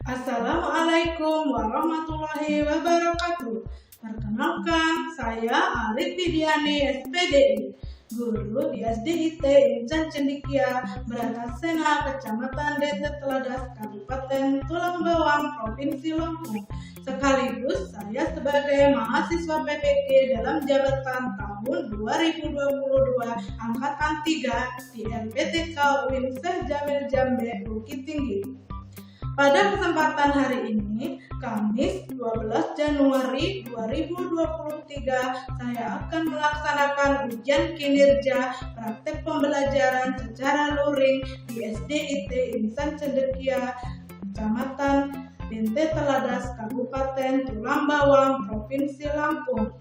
Assalamualaikum warahmatullahi wabarakatuh. Perkenalkan, saya Arif Widiani SPDI, guru di SDIT Insan Cendekia, Bratasena, Kecamatan Desa Teladas, Kabupaten Tulang Bawang, Provinsi Lampung. Sekaligus saya sebagai mahasiswa PPG dalam jabatan tahun 2022 Angkatan 3 di LPTK UIN Syekh Jamil Jambe, Bukit Tinggi. Pada kesempatan hari ini, Kamis 12 Januari 2023, saya akan melaksanakan ujian kinerja praktek pembelajaran secara luring di SDIT Insan Cendekia, Kecamatan Desa Teladas, Kabupaten Tulang Bawang, Provinsi Lampung.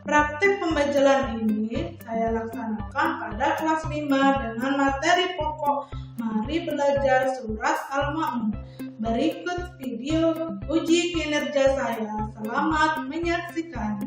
Praktek pembelajaran ini saya laksanakan pada kelas 5 dengan materi pokok Mari Belajar Surat Al-Ma'un. Berikut video uji kinerja saya. Selamat menyaksikan.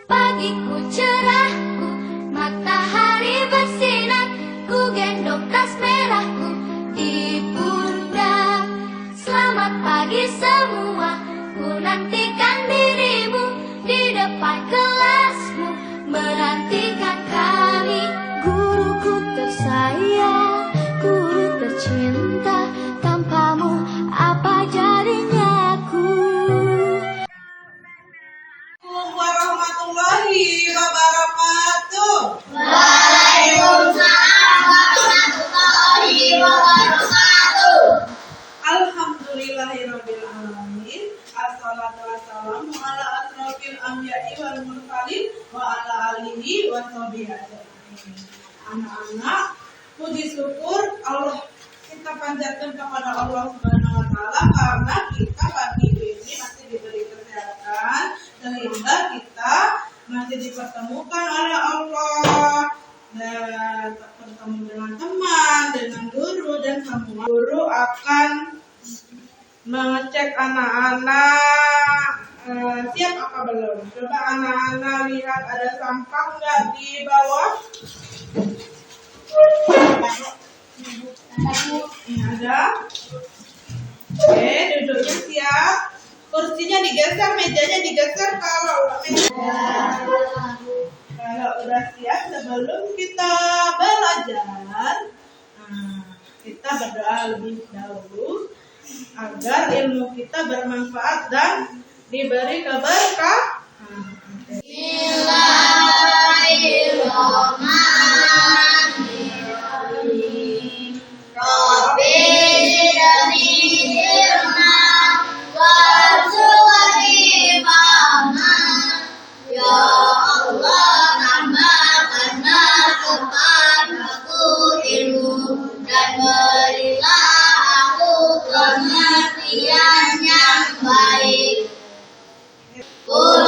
Pagiku cerahku, matahari bersinar, ku gendong tas merahku di pundak. Selamat pagi semua, ku nantikan dirimu di depan kelasmu, menantikan kami. Guruku tersayang, guru tercinta, tanpamu apa jadinya aku. Warahmatullahi wabarakatuh. Waalaikumsalam warahmatullahi wabarakatuh. Alhamdulillahirabbil alamin. Assalatu wassalamu ala asrofil anbiya'i wal mursalin wa ala alihi wa sahbihi ajmain. Anak-anak, puji syukur Allah kita panjatkan kepada Allah Subhanahu wa taala karena kita pagi ini masih diberi kesehatan sehingga kita masih dipertemukan oleh Allah dan bertemu dengan teman, dengan guru, dan semua guru akan mengecek anak-anak siap apa belum. Coba anak-anak lihat ada sampah nggak di bawah. Ini ada. Oke, duduknya siap. Kursinya digeser, mejanya digeser kalau udah siap. Sebelum kita belajar, kita berdoa lebih dahulu agar ilmu kita bermanfaat dan diberi keberkahan. Bismillahirrahmanirrahim. Rabbi zidni warzuqni fahman. Ya Allah, tambahkanlah kepadaku ilmu dan berilah aku pengertian yang baik. Qul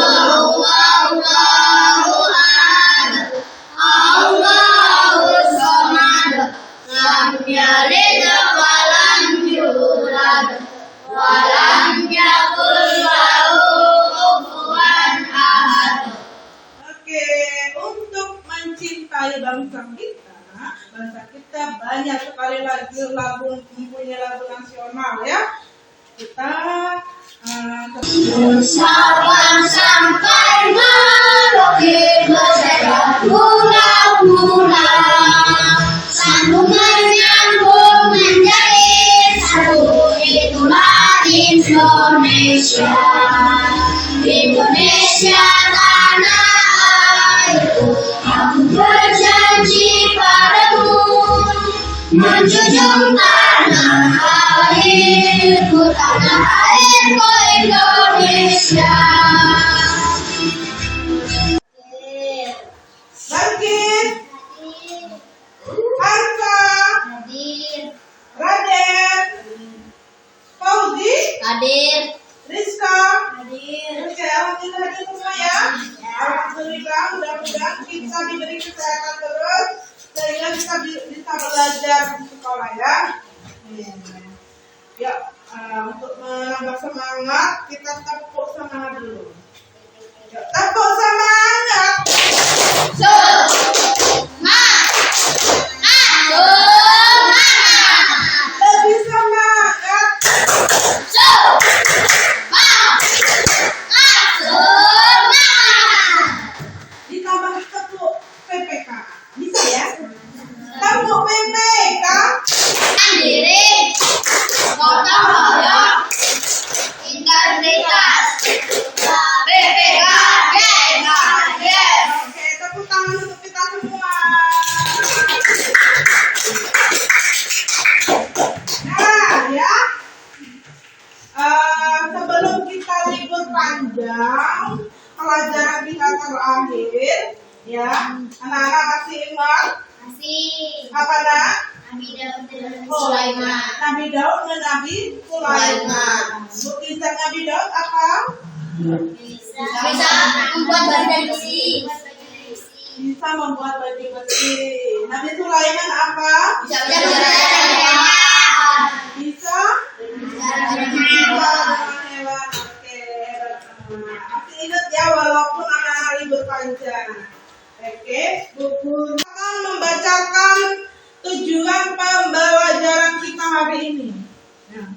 huwallahu ahad, Allahus samad, lam yalid wa lam yulad wa lam yakul lahu kufuwan ahad. Oke, untuk mencintai bangsa kita banyak sekali lagu mempunyai lagu nasional ya. Kita Usahawan sampai Merauke berjalan pulang-pulang, sambungan nyambung menjadi satu. Itulah Indonesia, Indonesia tanah airku. Aku berjanji padamu menjunjung tanah airku, tanah airku Indonesia. Alhamdulillah, mudah-mudahan kita diberi kesehatan terus sehingga kita bisa belajar di sekolah ya. Ya, untuk menambah semangat kita tepuk semangat dulu. Ya, tepuk semangat. Lebih semangat. Ditambah tepuk PPK. Bisa ya? Tepuk PPK. Oke, tepuk tangan untuk kita semua. Nah, ya. Sebelum kita libur panjang, pelajaran kita terakhir, ya. Anak-anak masih ingat apa nak? Nabi Daud dan Nabi Sulaiman. Mukjizat Nabi Daud apa? Bisa membuat baju dari besi. Bisa membuat baju besi. Nabi Sulaiman apa? Bisa Bisa dengan hewan. Oke, masih ingat ya walaupun anak-anak libur panjang. Oke, buku akan membacakan tujuan pembelajaran kita hari ini. Nah,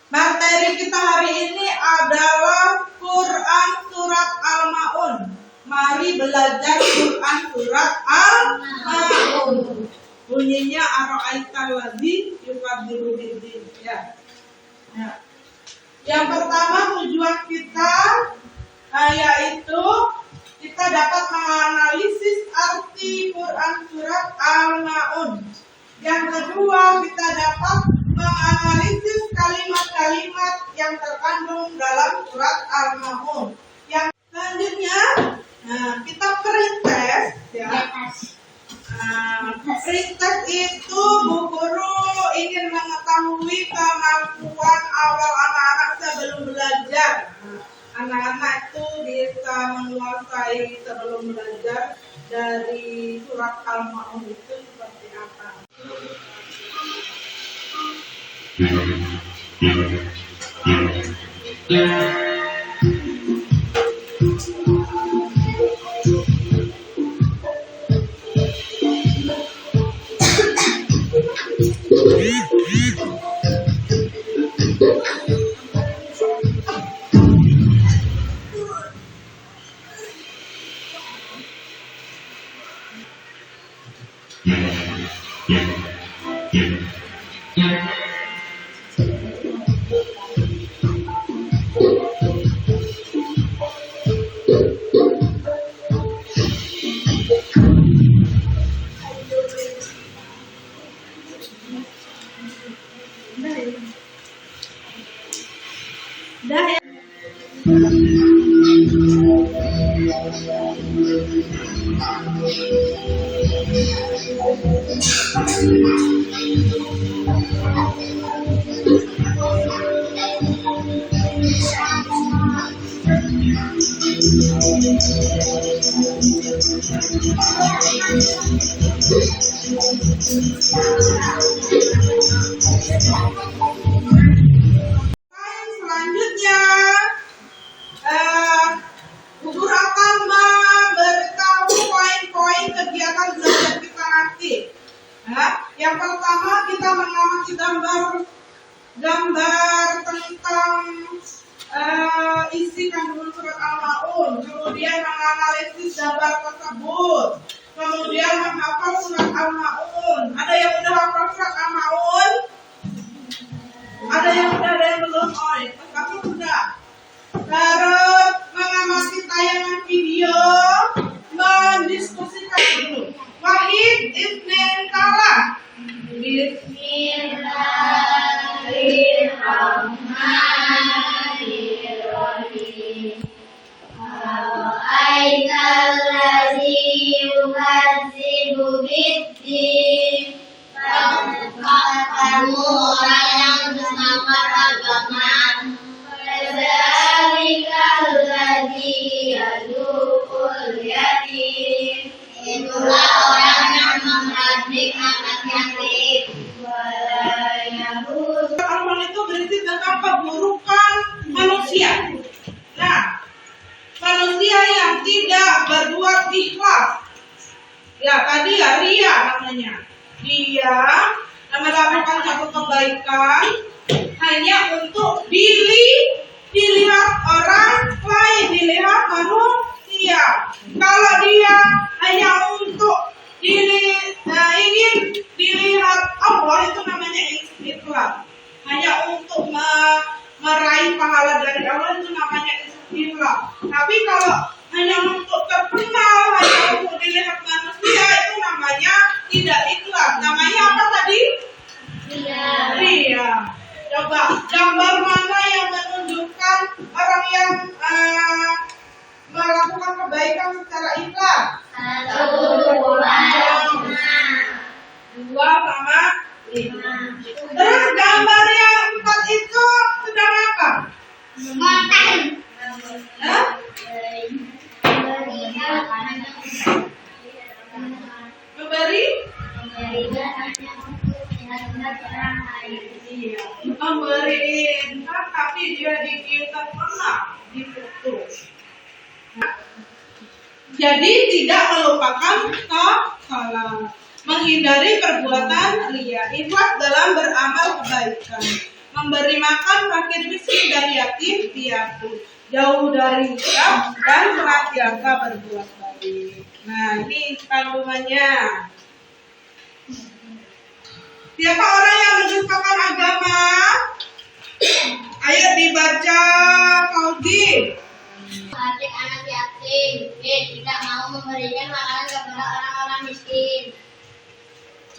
materi kita hari ini adalah Quran Surat Al-Ma'un. Mari belajar Quran Surat Al-Ma'un. Bunyinya Ara'aital ladzi yukadzibu biddin. Ya. Yang pertama tujuan kita yaitu kita dapat menganalisis arti Quran Surat Al-Ma'un. Yang kedua, kita dapat menganalisis kalimat-kalimat yang terkandung dalam Surat Al-Ma'un. Yang selanjutnya, kita pretest ya. Pretest itu Bu Guru ingin mengetahui kemampuan awal anak-anak sebelum belajar. Anak-anak itu bisa menguasai sebelum belajar dari Surat Al-Ma'un itu seperti apa? Dah ya. Selanjutnya, Bu Guru akan memberitahu poin-poin kegiatan belajar kita nanti. Yang pertama kita mengamati gambar tentang isi kandungan Surat Al-Ma'un, kemudian menganalisis gambar tersebut, kemudian menghafal Surat Al-Ma'un. Ada yang udah hafal Surat Al-Ma'un? Ada yang udah, ada yang belum? Oh, itu kamu sudah. Terus mengamati tayangan video, mendiskusikan dulu. Wahid Ibn Kalah. Bismillahirrahmanirrahim. Ara'aital ladzi yukadzibu biddin. Kamu orang yang semangat agama. Fadzalika alladzi yadukul yatim. Itulah orang yang menghadik anak yatim. Walayahud. Al-Quran itu berisi tentang keburukan manusia. Nah, manusia yang tidak berbuat ikhlas. Ya, tadi ya ria namanya. Dia melakukan satu kebaikan hanya untuk dilihat orang lain, dilihat manusia. Kalau dia hanya untuk ingin dilihat Allah, itu namanya ikhlas. Hanya untuk meraih pahala dari Allah, itu namanya ikhlas. Tapi kalau hanya untuk terkenal, hanya untuk dilihat manusia, itu namanya tidak ikhlas. Namanya apa tadi? Ria. Coba gambar mana yang menunjukkan orang yang melakukan kebaikan secara ikhlas? 1, 2, 2 sama 5. Terus gambar yang 4 itu sedang apa? Konten. Hah? Memberi? Iya. Memberi infak tapi dia terkena difoto. Jadi tidak melupakan kesalahan, menghindari perbuatan ria, ikhlas dalam beramal kebaikan, memberi makan fakir miskin dan yatim piatu, jauh dari riya dan senantiasa berbuat baik. Nah, ini kandungannya. Siapa orang yang mendustakan agama? Ayo dibaca, Fauzi. Adik anak yatim. B. Tidak mau memberikan makanan kepada orang-orang miskin. C.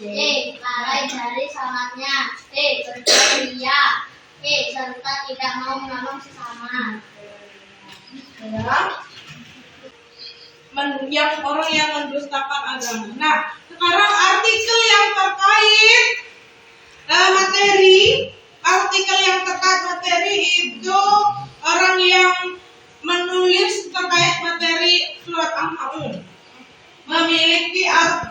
Lalai dari sholatnya. D. Berbuat ria. E. Serta tidak mau menolong sesama. Yang orang yang mendustakan agama. Nah, sekarang artikel yang terkait materi, artikel yang terkait materi itu orang yang menulis terkait materi surat Al-Ma'un.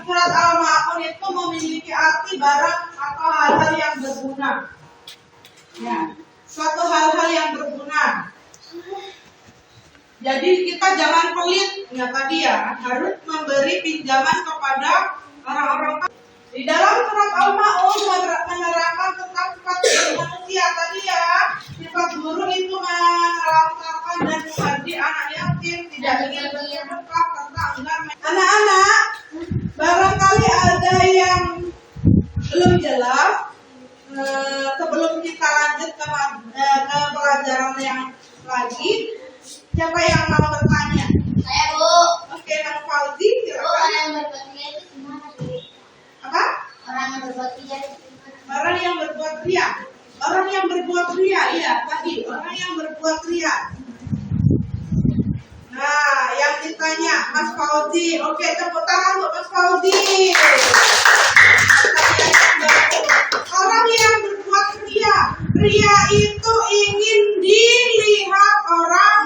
Surat Al-Ma'un itu memiliki arti barang atau hal-hal yang berguna. Ya, suatu hal-hal yang berguna. Jadi kita jangan pelit, ya tadi ya, harus memberi pinjaman kepada orang-orang. Di dalam surat Al-Ma'un menerangkan tentang sifat manusia tadi ya, sifat guru itu menelantarkan dan menghargai anak yatim, tidak ingin bersedekah serta enggan. Anak-anak, barangkali ada yang belum jelas. Sebelum kita lanjut ke pelajaran yang lagi, siapa yang mau bertanya? Saya, Bu. Oke, Mas Fauzi, Bu, silakan. orang yang berbuat ria itu gimana, Bu? Apa? Orang yang berbuat ria itu gimana? Orang yang berbuat ria. Orang yang berbuat ria, iya tadi. Orang yang berbuat ria. Nah, yang ditanya Mas Fauzi. Oke, tepuk tangan buat Mas Fauzi. Orang yang berbuat ria. Ria itu ingin dilihat orang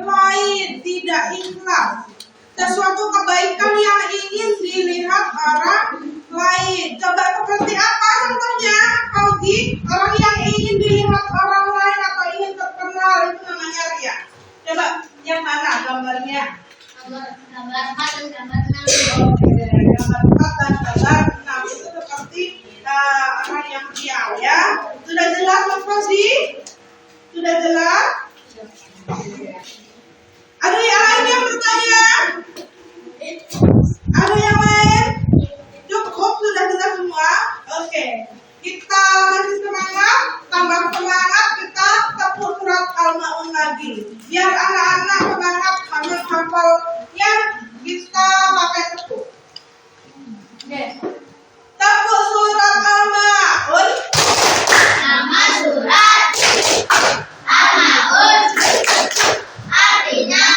lain, tidak ikhlas. Sesuatu kebaikan yang ingin dilihat orang lain. Coba seperti apa contohnya, Fauzi? Orang yang ingin dilihat orang lain atau ingin terkenal itu namanya ria. Coba yang mana gambarnya? Gambar 4 dan gambar 6. Oke, gambar 4 dan gambar 6 itu seperti orang yang ria ya. Sudah jelas Mas Fauzi? Sudah jelas? Ada yang lain yang bertanya? Ada yang lain? Cukup, sudah jelas semua? Oke. Kita masih semangat, tambah semangat, kita tepuk surat Al-Ma'un lagi. Biar anak-anak semangat hafalnya bisa pakai tepuk. Oke. Tepuk surat Al-Ma'un. Nama surat Al-Ma'un artinya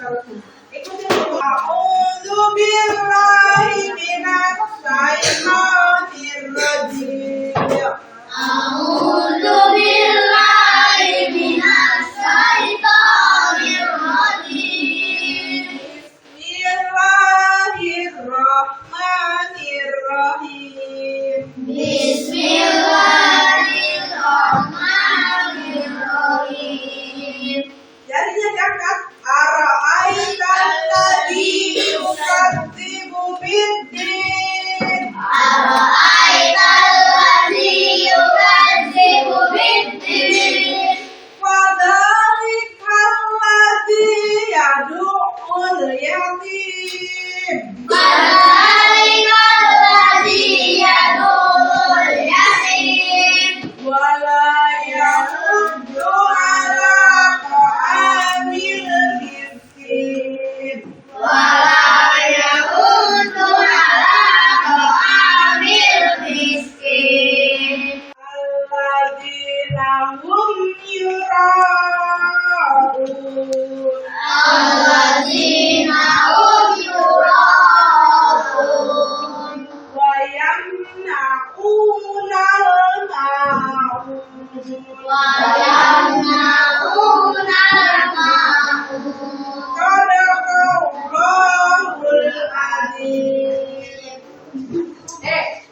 satu. Ikutin dulu. A'udzubillahi minasyaitonirrajim. A'udzu billahi minasy syaithanir rajim. Bismillahirrahmanirrahim. Bismillahirrahmanirrahim. Jadinya diangkat. Ara'aital ladzi yukadzibu biddin. Ara'aital ladzi yukadzibu biddin. Fadzalikal ladzi yad'ul yatim. Fadzalikal ladzi yad'ul yatim. Wala yahuddu ala ta'amil miskin. Wala yahuddu ala ta'amil miskin. Alladzina hum yura'un. Alladzina hum yura'un. Wa yamna'unal ma'un. Wa yamna'una al-ma'un. Sadaqallahul azim.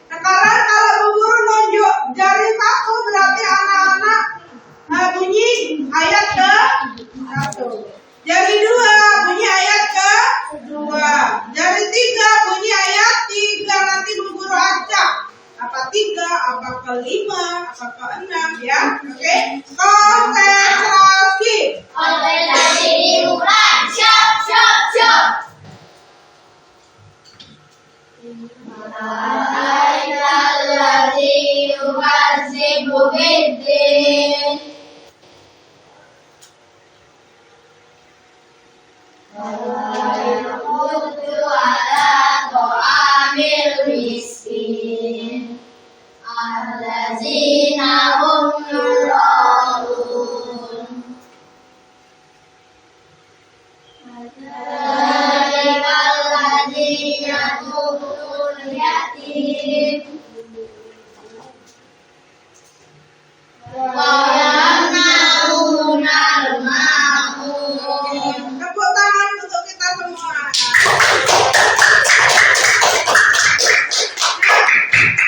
Sekarang kalau Bu Guru nunjuk jari satu berarti anak-anak bunyi ayat ke satu. Jari dua bunyi ayat ke dua. Jari tiga bunyi ayat tiga. Nanti Bu Guru acak. Apa tiga, apa kelima, apa keenam ya. Oke. Konsentrasi. Konsentrasi dibuka. Siap, siap, siap. Ara'aital ladzi yukadzibu biddin. Wala yahuddu ala ta'amil miskin. Alladzina hum yura'un. Fadzalikal ladzi yad'ul yatim. Wa yamna'una al-ma'un. Tepuk tangan untuk kita semua.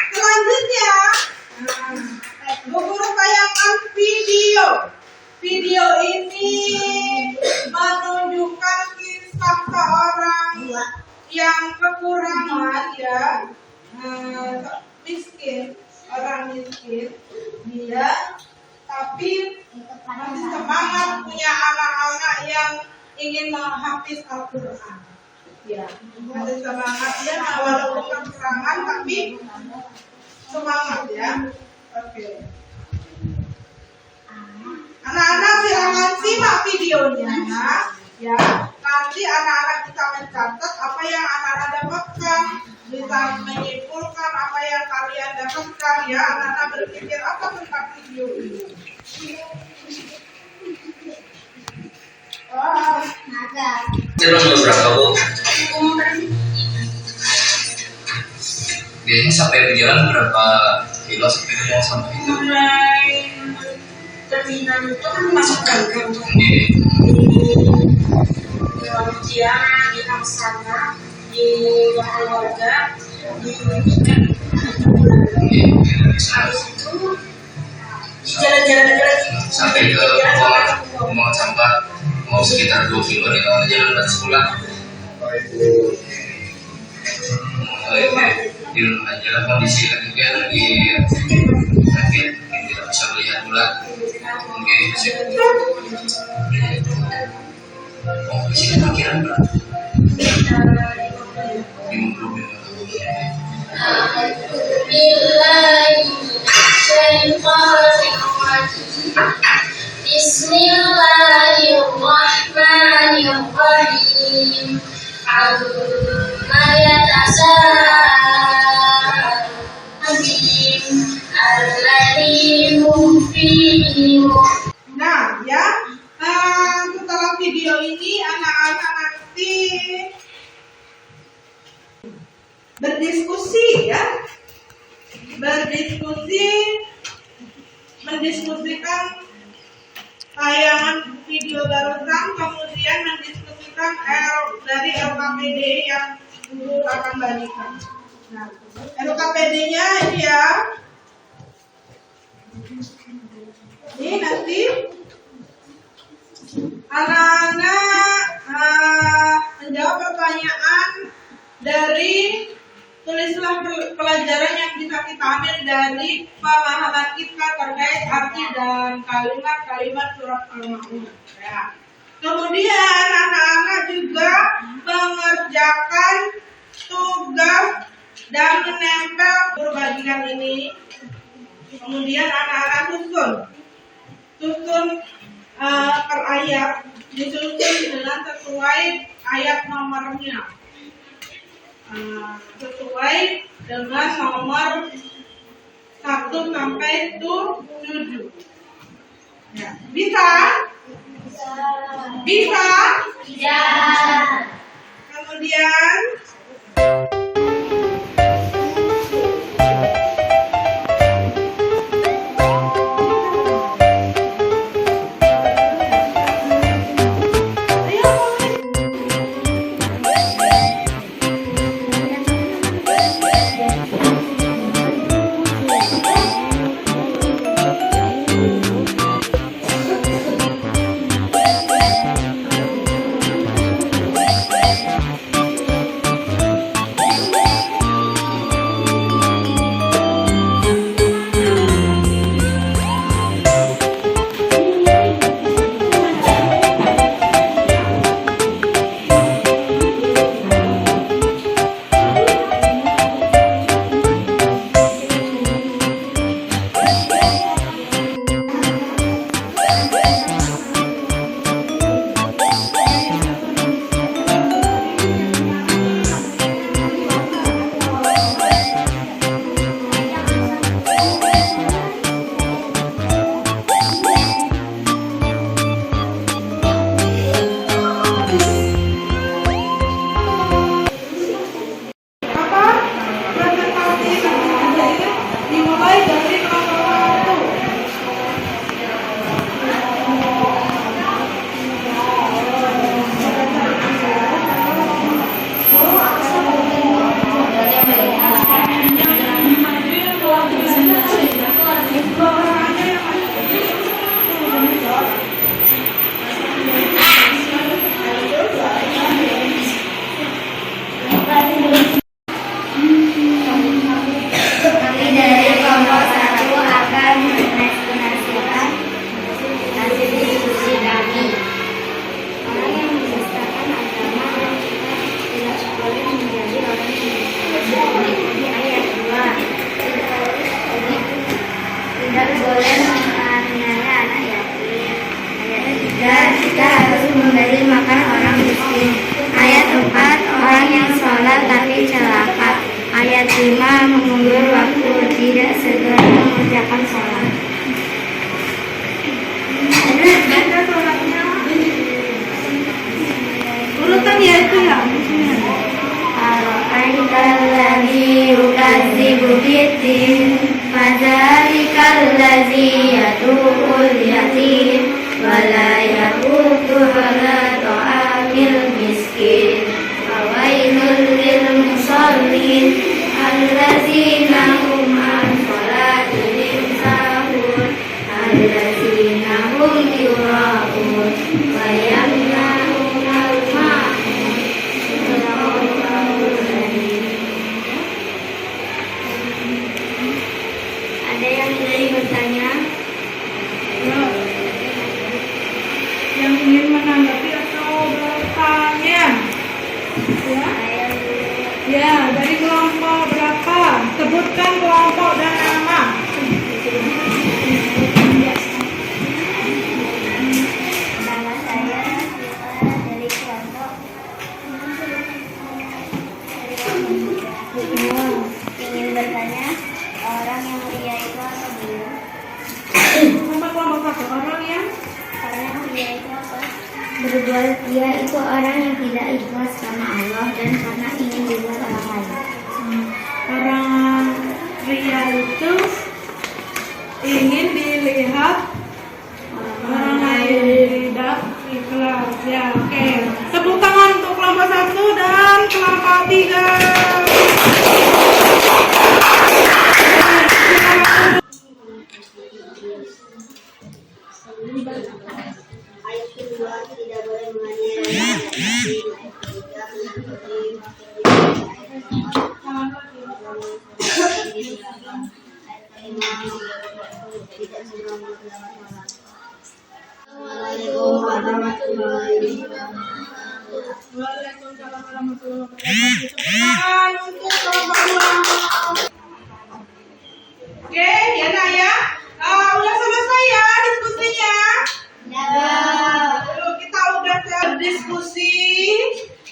Selanjutnya, Bu Guru bayangkan video. Video ini menunjukkan kisah seorang yang kekurangan ya, miskin, orang miskin. Dia tapi masih semangat punya anak-anak yang ingin menghafis Al-Quran. Ya, masih semangat dia walaupun kekurangan tapi semangat ya. Oke. Anak-anak silakan simak videonya ya. Nanti anak-anak bisa mencatat apa yang anak-anak dapatkan, bisa menyimpulkan apa yang kalian dapatkan ya. Anak-anak berpikir apa tentang video ini. Oh, Ada. Jelas berapa Bu? Biasanya sampai berjalan berapa kilo sepedanya sampai itu? Mulai terminal itu kan masuk ganggang tuh. Iya. Di Wajian, di Aksana, di Keluarga, di Ikan. Iya. Habis itu di jalan-jalan aja lagi. Sampai ke pembuangan sampah mau sekitar 2 kilo nih kalau jalan batas pulang. Di rumah aja lah kondisi ketika lagi sakit tidak bisa melihat bulan. Oke. Oh, di sini parkiran berapa? 50. Bismillahirrahmanirrahim. Amma yatasaalun alladzi hum fihi. nah ya, setelah video ini anak-anak nanti berdiskusi ya, mendiskusikan tayangan video barusan, kemudian mendiskusikan dari LKPD yang guru akan bagikan. Nah, LKPD-nya ini ya, ini nanti anak-anak menjawab pertanyaan dari tulislah pelajaran yang bisa kita ambil dari pemahaman kita terkait arti dan kalimat-kalimat surat Al-Maidah. Ya. Kemudian anak-anak juga mengerjakan tugas dan menempel perbandingan ini. Kemudian anak-anak susun per ayat, disusun dengan sesuai ayat nomornya, sesuai dengan nomor 1 sampai 7. Ya. Bisa? Bisa? Bisa. Kemudian Ayat 5 mengulur waktu, tidak segera mengerjakan sholat. baca sholatnya. Urutan ya itu ya. Ara'aital ladzi yukadzibu biddin, fadzalikal ladzi yad'ul yatim, wa la yaqutu 'ala ta'amil miskin. Fawailul lil musallin allazina hum an sholatihim sahun, allazina hum yura'un wa yamna'unal ma'un. Ada yang ingin bertanya? Yang ingin menanggapi atau bertanya? Ya, dari kelompok berapa? Sebutkan kelompok dan nama. Nama saya dari kelompok ingin bertanya, orang yang mulia itu apa dulu? Nomor kelompok satu, orang yang Karena mulia itu apa? berdua Dia itu orang yang tidak ikhlas karena Allah dan karena ingin dilihat orang lain. Orang ria itu ingin dilihat orang lain, tidak ikhlas. Ya, oke. Tepuk tangan untuk kelompok 1 dan kelompok 3. Ayat kedua, tidak boleh menganiaya. Assalamualaikum warahmatullahi wabarakatuh. Waalaikumsalam warahmatullahi wabarakatuh. Tepukan untuk kelompok 2. Oke, ya Nak ya. Udah selesai ya diskusinya. Kita udah berdiskusi,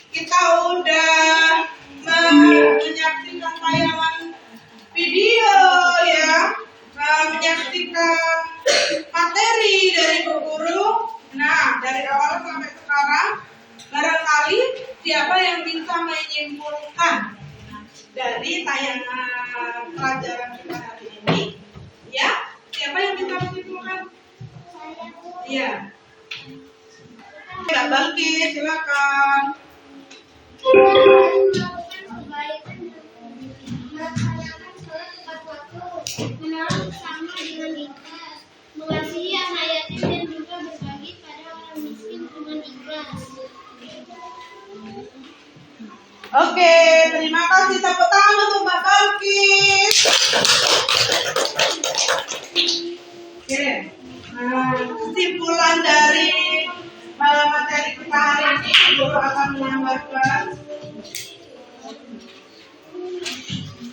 kita udah menyaksikan tayangan video ya, menyaksikan materi dari Bu Guru. Nah, dari awal sampai sekarang, barangkali siapa yang bisa menyimpulkan dari tayangan pelajaran kita hari ini? Ya, siapa yang bisa menyimpulkan? Iya. Mbak Bangkit, silakan. Menolong sama dengan ikhlas, mengasihi yang yatim dan juga berbagi pada orang miskin dengan ikhlas. Oke, terima kasih. Tepuk tangan untuk Mbak Bangkit. Oke. Kesimpulan dari materi kita hari ini, Guru akan menambahkan.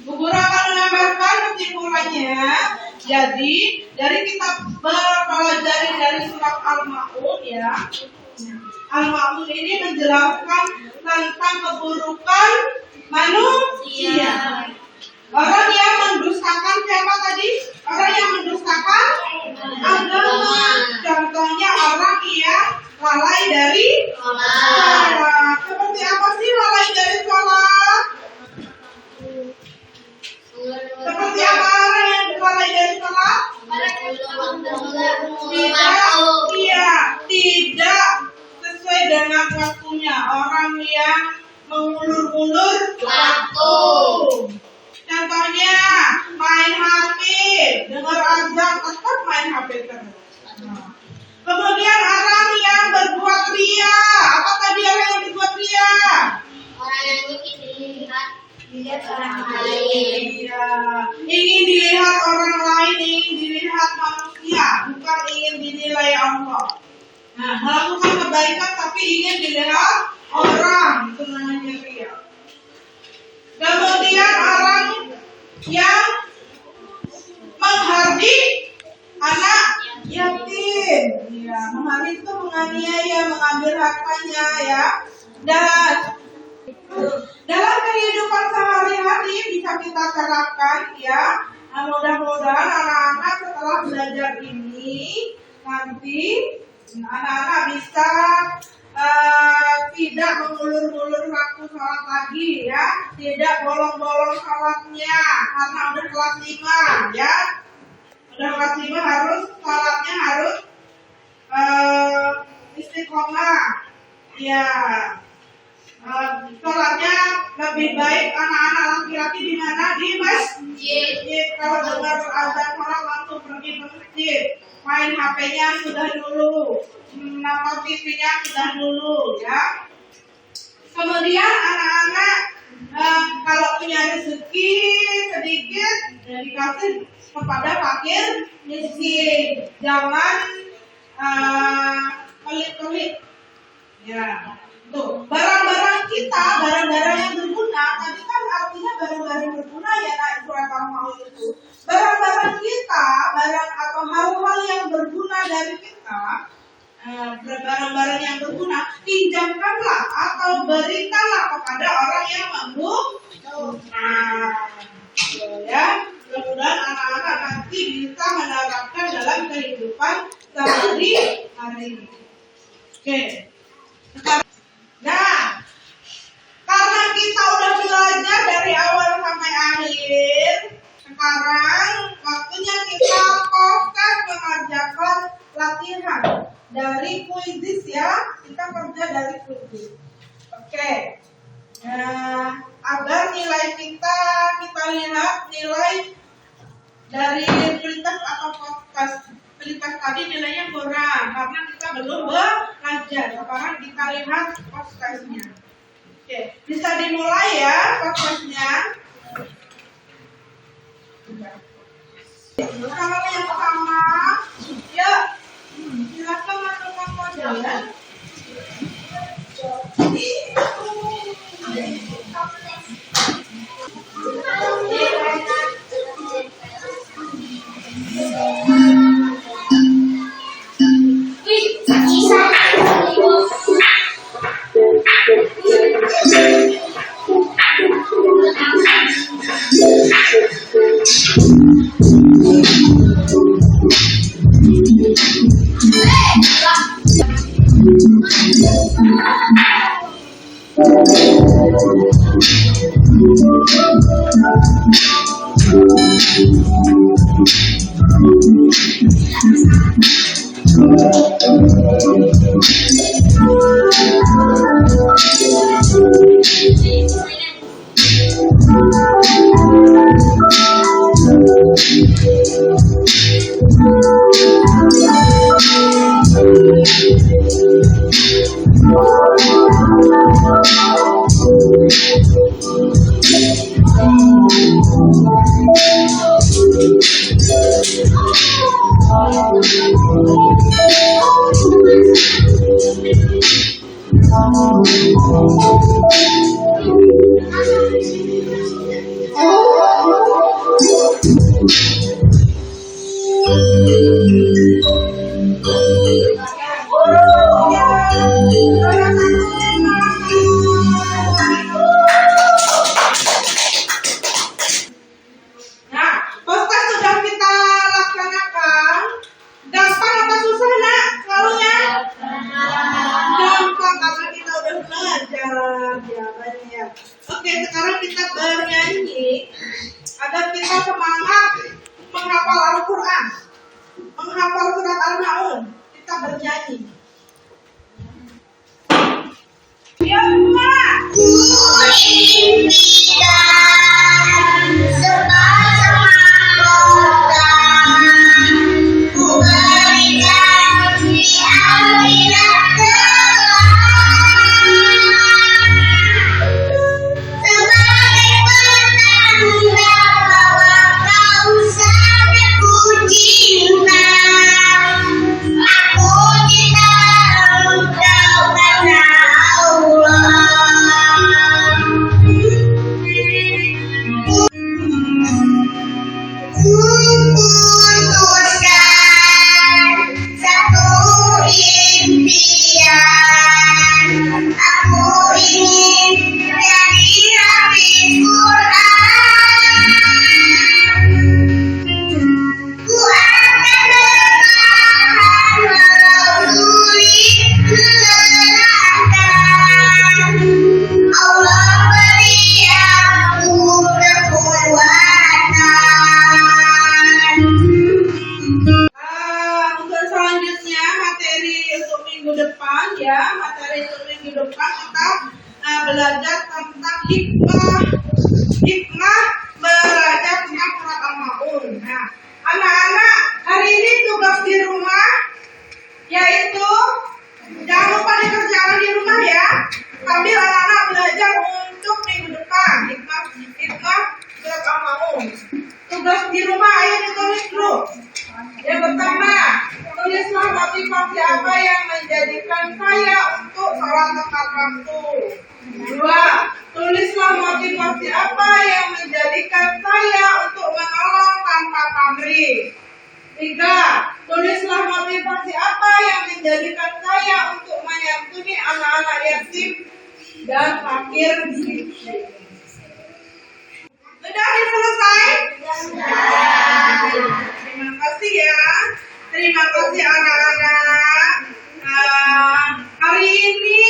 Bu Guru akan menambahkan kesimpulannya. Jadi dari kita mempelajari dari surat Al-Ma'un ya. Al-Ma'un ini menjelaskan tentang keburukan manusia. Orang yang mendustakan siapa tadi? Orang yang mendustakan agama. Contohnya orang yang lalai dari sholat. Seperti apa sih lalai dari sholat? Seperti apa orang yang lalai dari sholat? Tidak sesuai dengan waktunya. Orang yang mengulur-ulur waktu. Contohnya main HP, dengar azan tetap main HP terus. Kemudian orang yang berbuat ria, apa tadi orang yang berbuat ria? Orang yang ingin dilihat orang lain. Iya, ingin dilihat orang lain, ingin dilihat manusia, bukan ingin dinilai Allah. Nah, melakukan kebaikan tapi ingin dilihat orang, itu namanya ria. Kemudian orang yang menghardik anak yatim, ya, menghardik itu menganiaya, mengambil hartanya, ya. Dan dalam kehidupan sehari-hari bisa kita terapkan, ya. Nah, mudah-mudahan anak-anak setelah belajar ini nanti anak-anak bisa tidak mengulur-ulur waktu sholat lagi, ya, tidak bolong-bolong sholatnya karena udah kelas 5, ya, udah kelas 5 harus sholatnya harus istiqomah, ya, sholatnya lebih baik anak-anak laki-laki di mana? Di masjid. Kalau dengar azan sholat langsung pergi ke masjid. Main HP-nya sudah dulu, nonton TV-nya sudah dulu, ya. Kemudian anak-anak kalau punya rezeki sedikit dikasih kepada fakir miskin. Jangan pelit-pelit. Ya. Tuh, barang-barang kita, barang-barang yang berguna, tadi kan artinya barang-barang berguna ya naik surat Al-Maun itu. Barang-barang kita, barang atau hal-hal yang berguna dari kita, barang-barang yang berguna, pinjamkanlah atau berikanlah kepada orang yang membutuhkan. Ya, mudah-mudahan anak-anak nanti bisa menerapkan dalam kehidupan sehari-hari. Oke. Nah, karena kita udah belajar dari awal sampai akhir, sekarang waktunya kita fokus mengerjakan latihan dari kuisis ya. Kita kerja dari kuisis. Oke. Nah, agar nilai kita lihat nilai dari kualitas atau podcast. Kualitas tadi nilainya kurang karena kita belum belajar. Sekarang kita lihat podcastnya. Oke, bisa dimulai ya podcastnya. Kalau yang pertama, ya silakan masukkan kode ya. Oke, sekarang kita bernyanyi agar kita semangat menghafal Al-Quran, menghafal surat Al-Maun. Kita bernyanyi. Ya, Mak. Materi untuk minggu depan kita belajar tentang hikmah belajar tentang surat Al-Maun. Nah, anak-anak, hari ini tugas di rumah yaitu jangan lupa dikerjakan di rumah ya, sambil anak-anak belajar untuk minggu depan hikmah surat Al-Maun. Tugas di rumah ayo ditulis dulu. Yang pertama, tulislah motivasi apa yang menjadikan saya untuk sholat tepat waktu. Dua, tulislah motivasi apa yang menjadikan saya untuk menolong tanpa pamrih. Tiga, tulislah motivasi apa yang menjadikan saya untuk menyantuni anak-anak yatim dan fakir miskin. Sudah selesai? Terima kasih ya. Terima kasih anak-anak. Hari ini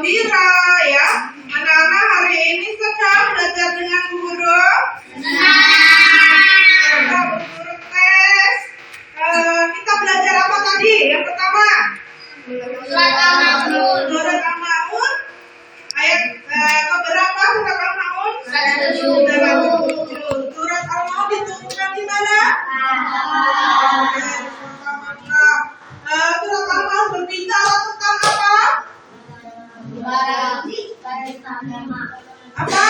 gembira ya. Anak-anak hari ini senang belajar dengan guru. Kita berguru tes. Kita belajar apa tadi? Yang pertama. Surat Al-Maun. Surat Al-Maun. Ayat keberapa surat Al-Maun? Surat 7. Surat Al-Maun diturunkan di mana? Surat Al-Maun berbicara tentang apa? Apa?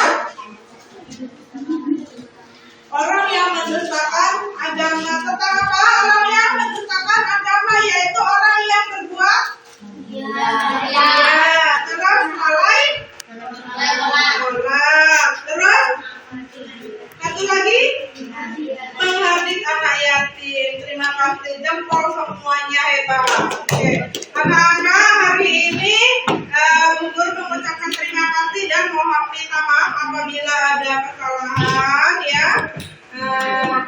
Orang yang mendustakan agama. Tentang apa? Orang yang mendustakan agama yaitu orang yang berbuat terus lalai tolak. Terus satu lagi menghardik anak yatim. Terima kasih, jempol semuanya hebat. Oke. Anak-anak hari ini Bu Guru mengucapkan terima kasih dan mohon minta maaf apabila ada kesalahan ya.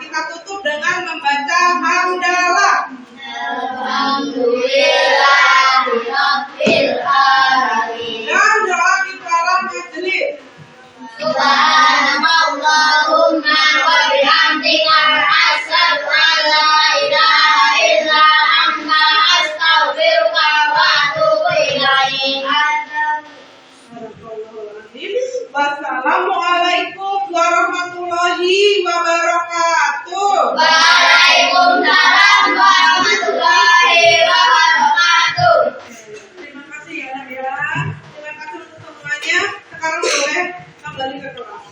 Kita tutup dengan membaca hamdalah. Alhamdulillahirabbil alamin. Dan doa kifarah majelis. Subhanallahumma wa bihamdika asyhadu an la ilaha illa anta astaghfiruka wa atubu ilaik. Wassalamualaikum warahmatullahi wabarakatuh. Waalaikumsalam warahmatullahi wabarakatuh. Terima kasih ya, Nak ya. Terima kasih untuk semuanya. Sekarang boleh kembali ke kelas.